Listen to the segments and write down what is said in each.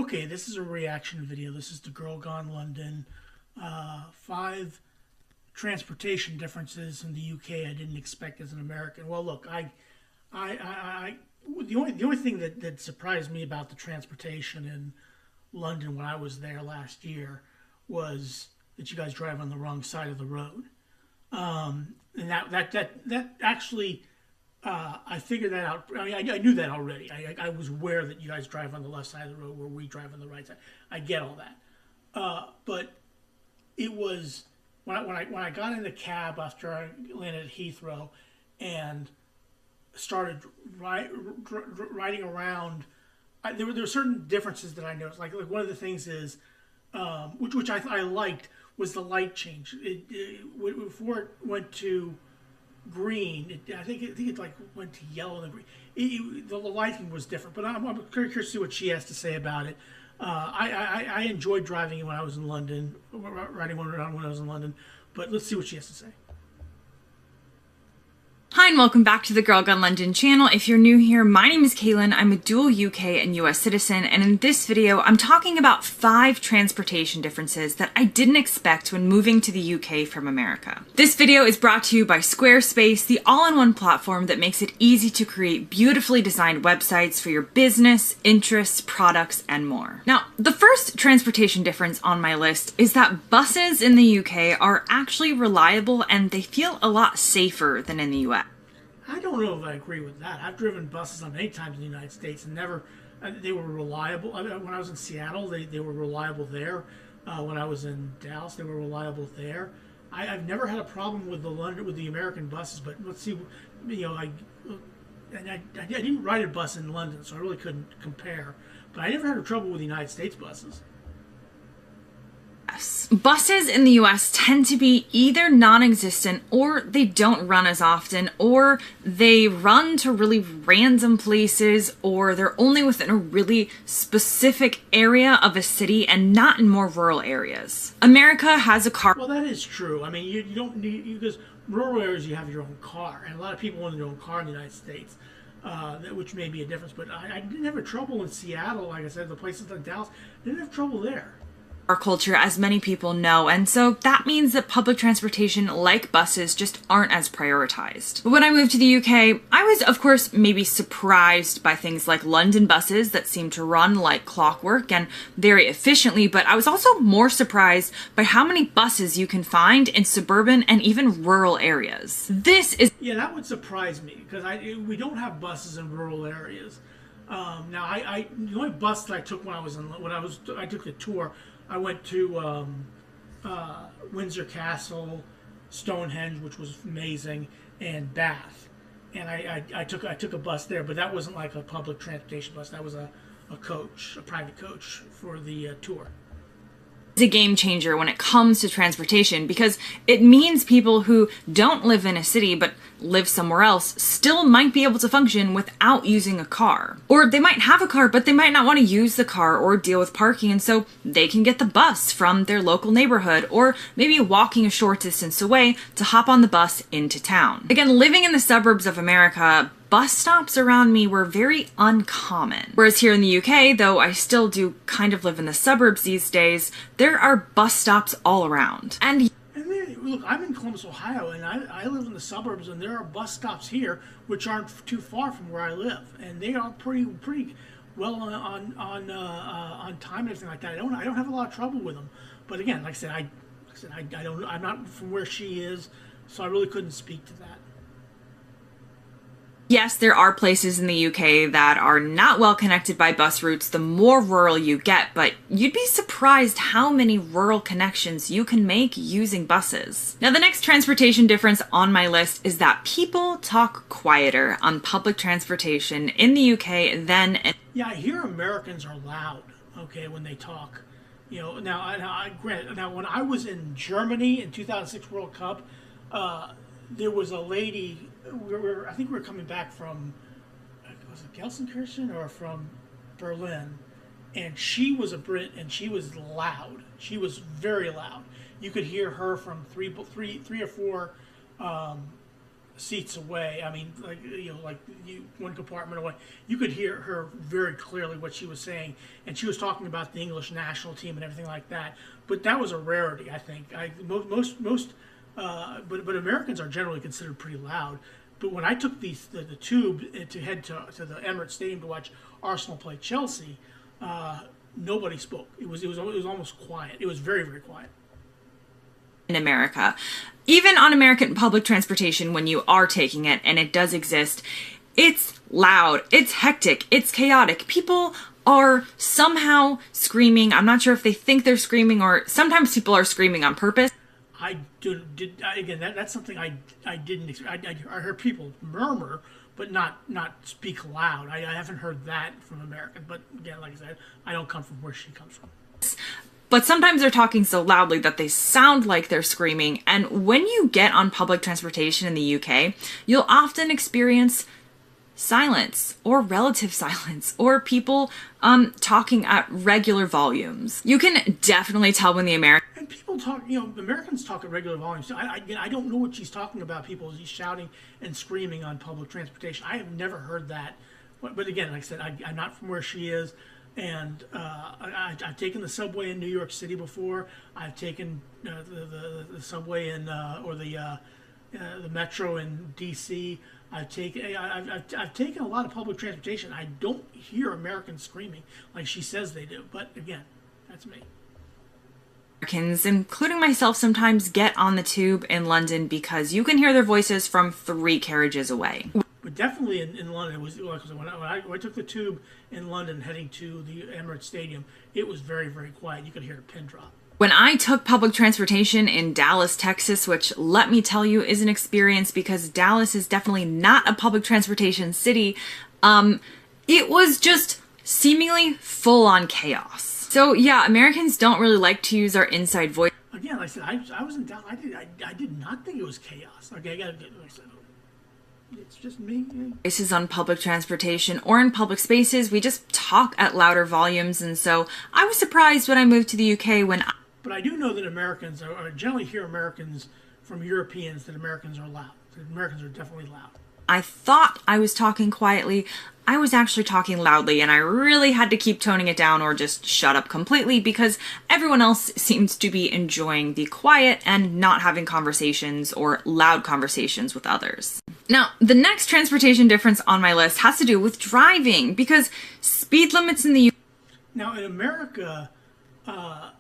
Okay, this is a reaction video. This is the Girl Gone London. 5 transportation differences in the UK I didn't expect as an American. Well, look, the only thing that surprised me about the transportation in London when I was there last year was that you guys drive on the wrong side of the road. And that actually, I figured that out. I mean, I knew that already. I was aware that you guys drive on the left side of the road where we drive on the right side. I get all that. But it was when I got in the cab after I landed at Heathrow and started riding around. There were certain differences that I noticed. Like one of the things is, which I liked, was the light change. Before it went to green, I think it like went to yellow and green. The lighting was different, but I'm very curious to see what she has to say about it. I enjoyed driving when I was in London, riding around when I was in London, but let's see what she has to say. Hi and welcome back to the Girl Gone London channel. If you're new here, my name is Kaylin. I'm a dual UK and US citizen, and in this video, I'm talking about 5 transportation differences that I didn't expect when moving to the UK from America. This video is brought to you by Squarespace, the all-in-one platform that makes it easy to create beautifully designed websites for your business, interests, products, and more. Now, the first transportation difference on my list is that buses in the UK are actually reliable and they feel a lot safer than in the US. I don't know if I agree with that. I've driven buses on many times in the United States and never, they were reliable. When I was in Seattle, they were reliable there. When I was in Dallas, they were reliable there. I've never had a problem with the American buses, but let's see, I didn't ride a bus in London, so I really couldn't compare. But I never had trouble with the United States buses. Buses in the US tend to be either non-existent, or they don't run as often, or they run to really random places, or they're only within a really specific area of a city and not in more rural areas. America has a car. Well, that is true. I mean, you don't need, because rural areas you have your own car, and a lot of people own their own car in the United States, which may be a difference. But I didn't have trouble in Seattle, like I said, the places like Dallas, I didn't have trouble there. Our culture, as many people know, and so that means that public transportation, like buses, just aren't as prioritized. But when I moved to the UK, I was, of course, maybe surprised by things like London buses that seem to run like clockwork and very efficiently, but I was also more surprised by how many buses you can find in suburban and even rural areas. Yeah, that would surprise me, because we don't have buses in rural areas. Now, the only bus that I took I took the tour. I went to Windsor Castle, Stonehenge, which was amazing, and Bath, and I took a bus there, but that wasn't like a public transportation bus. That was a coach, a private coach for the tour. Is a game changer when it comes to transportation, because it means people who don't live in a city but live somewhere else still might be able to function without using a car. Or they might have a car, but they might not want to use the car or deal with parking, and so they can get the bus from their local neighborhood, or maybe walking a short distance away to hop on the bus into town. Again, living in the suburbs of America, bus stops around me were very uncommon. Whereas here in the UK, though I still do kind of live in the suburbs these days, there are bus stops all around. And look, I'm in Columbus, Ohio, and I live in the suburbs, and there are bus stops here which aren't too far from where I live, and they are pretty well on time and everything like that. I don't have a lot of trouble with them. But again, like I said, I'm not from where she is, so I really couldn't speak to that. yes, there are places in the UK that are not well connected by bus routes the more rural you get, but you'd be surprised how many rural connections you can make using buses. Now, the next transportation difference on my list is that people talk quieter on public transportation in the UK than in... Yeah, I hear Americans are loud, okay, when they talk. Now when I was in Germany in 2006 World Cup, there was a lady. I think we were coming back from, was it Gelsenkirchen or from Berlin, and she was a Brit, and she was loud. She was very loud. You could hear her from three or four seats away. I mean, like like one compartment away. You could hear her very clearly what she was saying, and she was talking about the English national team and everything like that. But that was a rarity, I think. But Americans are generally considered pretty loud. But when I took the tube to head to the Emirates Stadium to watch Arsenal play Chelsea, nobody spoke. It was almost quiet. It was very, very quiet. In America, even on American public transportation, when you are taking it, and it does exist, it's loud, it's hectic, it's chaotic. People are somehow screaming. I'm not sure if they think they're screaming, or sometimes people are screaming on purpose. Again, that's something I didn't. I heard people murmur, but not speak loud. I haven't heard that from Americans. But again, like I said, I don't come from where she comes from. But sometimes they're talking so loudly that they sound like they're screaming. And when you get on public transportation in the UK, you'll often experience silence or relative silence, or people talking at regular volumes. You can definitely tell when the And people talk, Americans talk at regular volumes. I don't know what she's talking about. People shouting and screaming on public transportation. I have never heard that. But again, like I said, I'm not from where she is. And I've taken the subway in New York City before. I've taken the subway or the metro in D.C. I've taken a lot of public transportation. I don't hear Americans screaming like she says they do. But again, that's me. Americans, including myself, sometimes get on the tube in London because you can hear their voices from 3 carriages away. But definitely in London, it was when I took the tube in London heading to the Emirates Stadium, it was very, very quiet. You could hear a pin drop. When I took public transportation in Dallas, Texas, which let me tell you is an experience because Dallas is definitely not a public transportation city, it was just seemingly full on chaos. So yeah, Americans don't really like to use our inside voice. Again, like I said, I was in Dallas. I did not think it was chaos. Okay, I gotta get. Like I said, it's just me. This is on public transportation or in public spaces. We just talk at louder volumes, and so I was surprised when I moved to the UK But I do know that Americans are generally hear Americans from Europeans that Americans are loud. That Americans are definitely loud. I thought I was talking quietly. I was actually talking loudly, and I really had to keep toning it down or just shut up completely because everyone else seems to be enjoying the quiet and not having conversations or loud conversations with others. Now, the next transportation difference on my list has to do with driving because speed limits in the UK. Now, in America,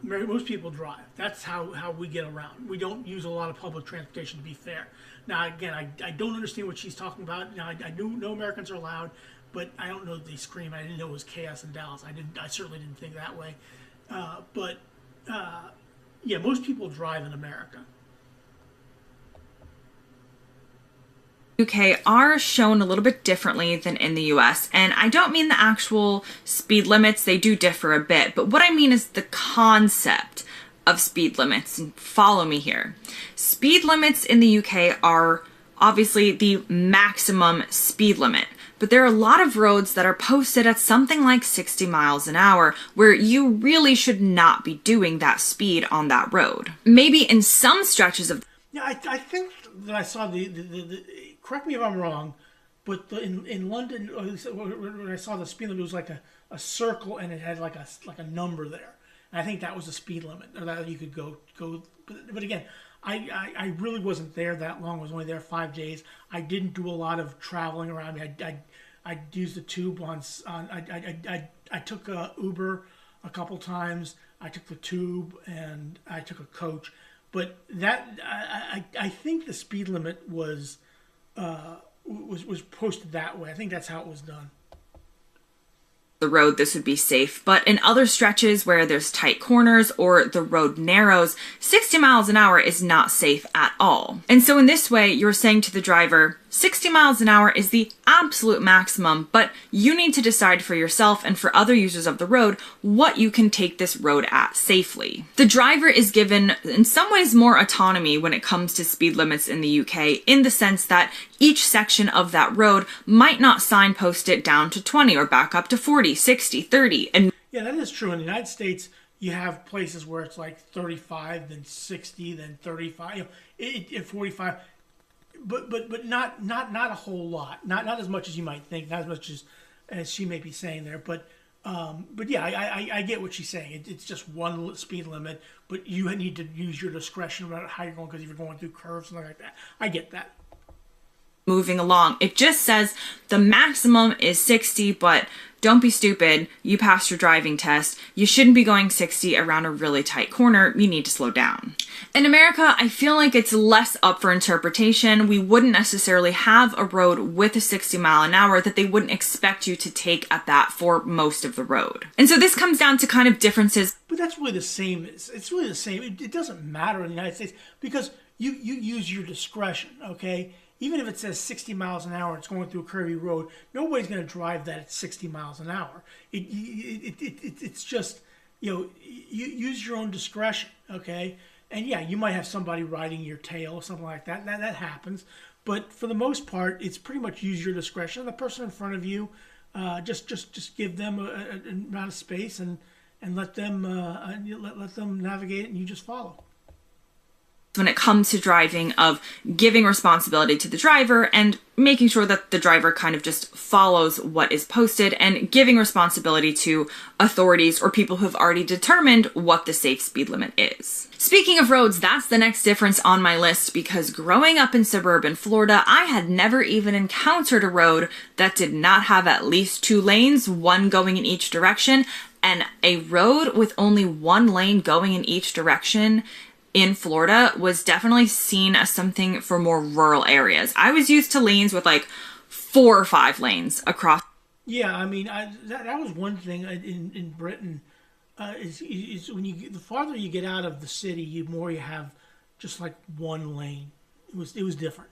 most people drive. That's how we get around. We don't use a lot of public transportation, to be fair. Now, again, I don't understand what she's talking about. Now, I do know Americans are loud, but I don't know that they scream. I didn't know it was chaos in Dallas. I certainly didn't think that way. Yeah, most people drive in America. UK are shown a little bit differently than in the US, and I don't mean the actual speed limits, they do differ a bit, but what I mean is the concept of speed limits, and follow me here. Speed limits in the UK are obviously the maximum speed limit, but there are a lot of roads that are posted at something like 60 miles an hour where you really should not be doing that speed on that road. Maybe in some stretches of... Yeah, I think that I saw correct me if I'm wrong, but in London, when I saw the speed limit, it was like a circle and it had like a number there. And I think that was the speed limit, or that you could go. But again, I really wasn't there that long. I was only there 5 days. I didn't do a lot of traveling around. I used the tube I took Uber a couple times. I took the tube and I took a coach. But that I think the speed limit was posted that way. I think that's how it was done. The road, this would be safe, but in other stretches where there's tight corners or the road narrows, 60 miles an hour is not safe at all. And so in this way, you're saying to the driver, 60 miles an hour is the absolute maximum, but you need to decide for yourself and for other users of the road what you can take this road at safely. The driver is given, in some ways, more autonomy when it comes to speed limits in the UK, in the sense that each section of that road might not signpost it down to 20 or back up to 40, 60, 30. And yeah, that is true. In the United States, you have places where it's like 35, then 60, then 35, 45. but not a whole lot. Not as much as you might think. Not as much as she may be saying there. But yeah, I get what she's saying. It's just one speed limit, but you need to use your discretion about how you're going, because if you're going through curves and something like that, I get that. Moving along, it just says the maximum is 60, but don't be stupid. You passed your driving test. You shouldn't be going 60 around a really tight corner. You need to slow down. In America, I feel like it's less up for interpretation. We wouldn't necessarily have a road with a 60 mile an hour that they wouldn't expect you to take at that for most of the road. And so this comes down to kind of differences. But that's really the same. It's really the same. It doesn't matter in the United States, because you use your discretion, okay? Even if it says 60 miles an hour, it's going through a curvy road, nobody's going to drive that at 60 miles an hour. It's just, you use your own discretion, okay? And yeah, you might have somebody riding your tail or something like that. That happens. But for the most part, it's pretty much use your discretion. The person in front of you, just give them an amount of space and let them let them navigate it, and you just follow. When it comes to driving, of giving responsibility to the driver and making sure that the driver kind of just follows what is posted, and giving responsibility to authorities or people who have already determined what the safe speed limit is. Speaking of roads, that's the next difference on my list, because growing up in suburban Florida, I had never even encountered a road that did not have at least 2 lanes, one going in each direction, and a road with only 1 lane going in each direction in Florida was definitely seen as something for more rural areas. I was used to lanes with like 4 or 5 lanes across. Yeah, I mean, that was one thing in Britain. Is when the farther you get out of the city, you have just like 1 lane. It was different.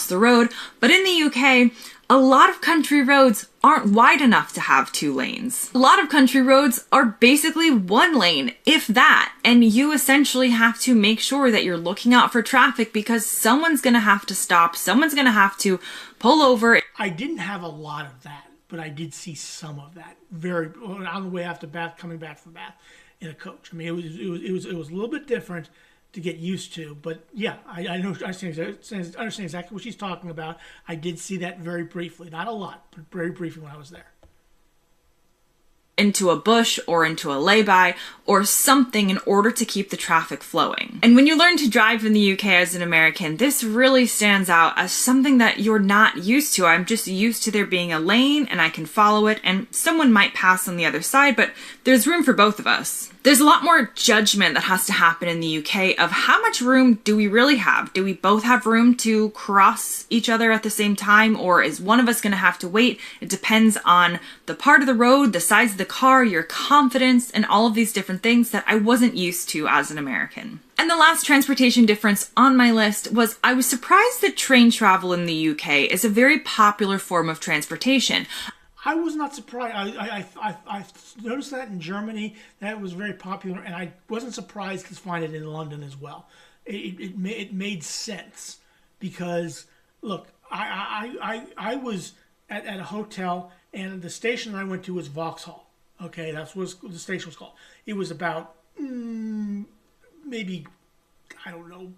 The road, but in the UK, a lot of country roads aren't wide enough to have 2 lanes. A lot of country roads are basically 1 lane, if that, and you essentially have to make sure that you're looking out for traffic, because someone's gonna have to stop, someone's gonna have to pull over. I didn't have a lot of that, but I did see some of that on the way after Bath, coming back from Bath in a coach. I mean, it was a little bit different to get used to, but yeah, I understand exactly what she's talking about. I did see that very briefly, not a lot, but very briefly when I was there. Into a bush or into a lay-by or something in order to keep the traffic flowing. And when you learn to drive in the UK as an American, this really stands out as something that you're not used to. I'm just used to there being a lane and I can follow it, and someone might pass on the other side, but there's room for both of us. There's a lot more judgment that has to happen in the UK of how much room do we really have? Do we both have room to cross each other at the same time, or is one of us going to have to wait? It depends on the part of the road, the size of the car, your confidence, and all of these different things that I wasn't used to as an American. And the last transportation difference on my list was I was surprised that train travel in the UK is a very popular form of transportation. I was not surprised. I noticed that in Germany that was very popular, and I wasn't surprised to find it in London as well. It made sense, because look, I was at a hotel, and the station I went to was Vauxhall. Okay, that's what the station was called. It was about maybe, I don't know,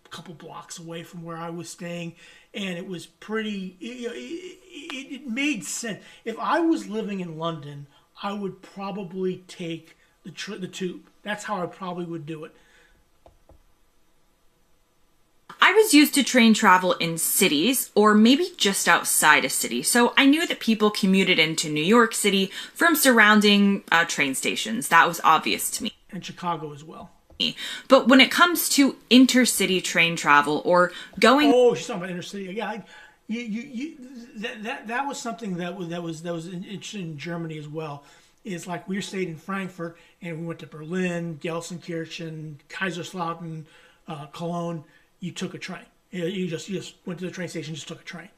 a couple blocks away from where I was staying, and it was pretty. It made sense. If I was living in London, I would probably take the tube. That's how I probably would do it. I was used to train travel in cities or maybe just outside a city, so I knew that people commuted into New York City from surrounding train stations. That was obvious to me. And Chicago as well. But when it comes to intercity train travel or going... Oh, she's talking about intercity. Yeah, that was something that was interesting in Germany as well. Is like we stayed in Frankfurt and we went to Berlin, Gelsenkirchen, Kaiserslautern, Cologne. You took a train. You just went to the train station, just took a train.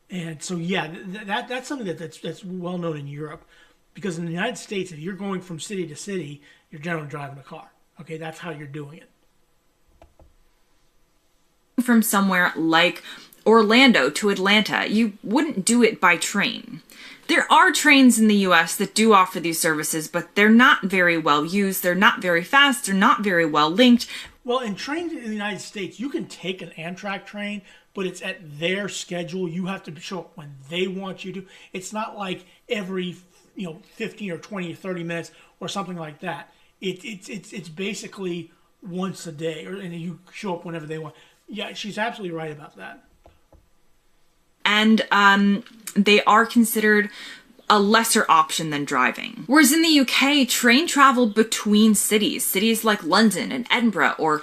And so yeah, that's something that's well known in Europe, because in the United States, if you're going from city to city, you're generally driving a car. Okay, that's how you're doing it. From somewhere like Orlando to Atlanta, you wouldn't do it by train. There are trains in the US that do offer these services, but they're not very well used, they're not very fast, they're not very well linked. Well, in trains in the United States, you can take an Amtrak train, but it's at their schedule. You have to show up when they want you to. It's not like every 15 or 20 or 30 minutes or something like that. It's basically once a day, and you show up whenever they want. Yeah, she's absolutely right about that. And they are considered a lesser option than driving. Whereas in the UK, train travel between cities like London and Edinburgh, or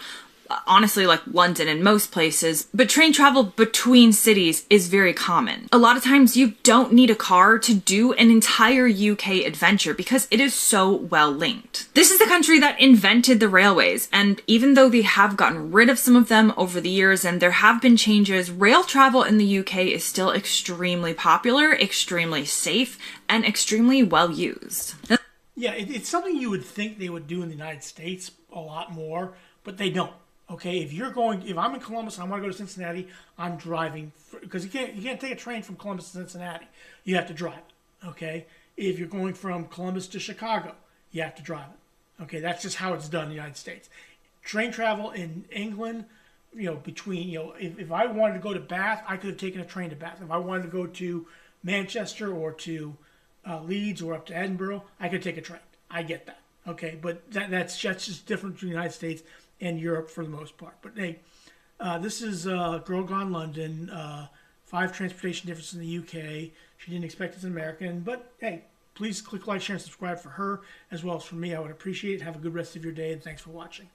honestly like London and most places, but train travel between cities is very common. A lot of times you don't need a car to do an entire UK adventure because it is so well linked. This is the country that invented the railways, and even though they have gotten rid of some of them over the years and there have been changes, rail travel in the UK is still extremely popular, extremely safe, and extremely well used. Yeah, it's something you would think they would do in the United States a lot more, but they don't. Okay, if I'm in Columbus and I want to go to Cincinnati, I'm driving, because you can't take a train from Columbus to Cincinnati. You have to drive it. Okay, if you're going from Columbus to Chicago, you have to drive it. Okay, that's just how it's done in the United States. Train travel in England, between, if I wanted to go to Bath, I could have taken a train to Bath. If I wanted to go to Manchester or to Leeds or up to Edinburgh, I could take a train. I get that. Okay, but that's just different between the United States and Europe for the most part. But hey, this is Girl Gone London, 5 transportation differences in the UK. She didn't expect it's an American, but hey, please click like, share, and subscribe for her as well as for me. I would appreciate it. Have a good rest of your day, and thanks for watching.